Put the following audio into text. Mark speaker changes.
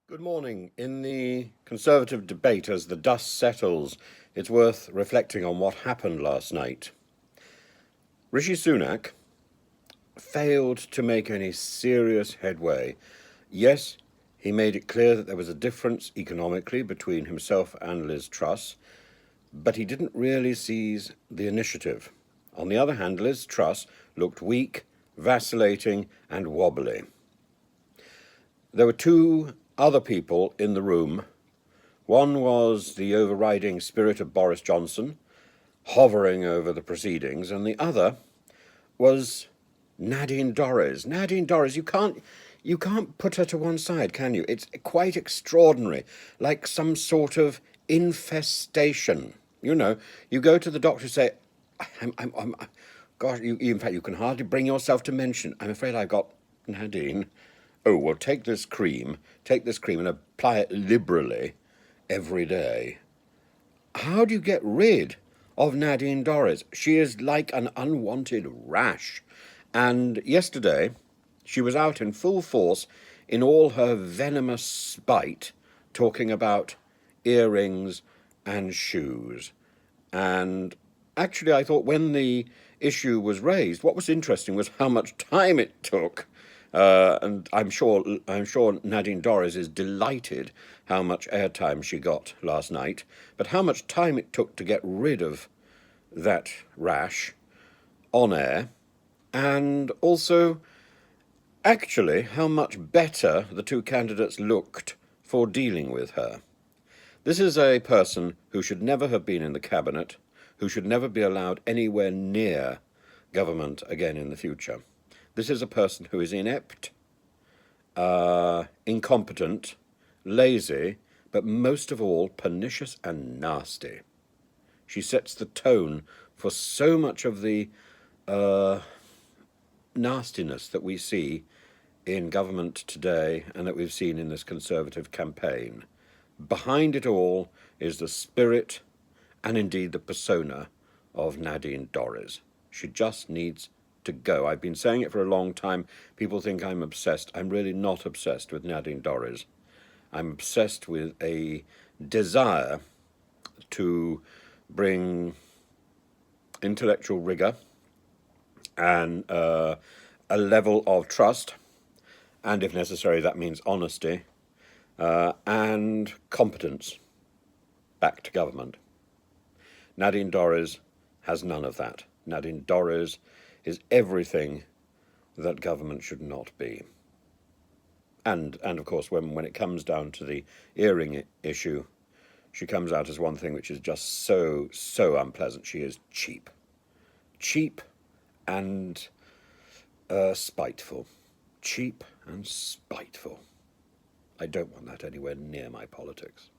Speaker 1: Good morning. In the Conservative debate, as the dust settles, it's worth reflecting on what happened last night. Rishi Sunak failed to make any serious headway. Yes, he made it clear that there was a difference economically between himself and Liz Truss, but he didn't really seize the initiative. On the other hand, Liz Truss looked weak, vacillating, and wobbly. There were two other people in the room. One was the overriding spirit of Boris Johnson, hovering over the proceedings, and the other was Nadine Dorries. Nadine Dorries, you can't put her to one side, can you? It's quite extraordinary, like some sort of infestation. You know, you go to the doctor and say, gosh, in fact, you can hardly bring yourself to mention, I'm afraid I've got Nadine. Oh, well, take this cream and apply it liberally every day. How do you get rid of Nadine Dorries? She is like an unwanted rash. And yesterday, she was out in full force in all her venomous spite, talking about earrings and shoes. And actually, I thought when the issue was raised, what was interesting was how much time it took. And I'm sure Nadine Dorries is delighted how much airtime she got last night, but how much time it took to get rid of that rash on air, and also actually how much better the two candidates looked for dealing with her. This is a person who should never have been in the cabinet, who should never be allowed anywhere near government again in the future. This is a person who is inept, incompetent, lazy, but most of all pernicious and nasty. She sets the tone for so much of the nastiness that we see in government today and that we've seen in this Conservative campaign. Behind it all is the spirit and indeed the persona of Nadine Dorries. She just needs to go. I've been saying it for a long time. People think I'm obsessed. I'm really not obsessed with Nadine Dorries. I'm obsessed with a desire to bring intellectual rigor and a level of trust, and if necessary that means honesty, and competence back to government. Nadine Dorries has none of that. Nadine Dorries is everything that government should not be. And of course, when it comes down to the earring issue, she comes out as one thing which is just so unpleasant. She is cheap. Cheap and spiteful. Cheap and spiteful. I don't want that anywhere near my politics.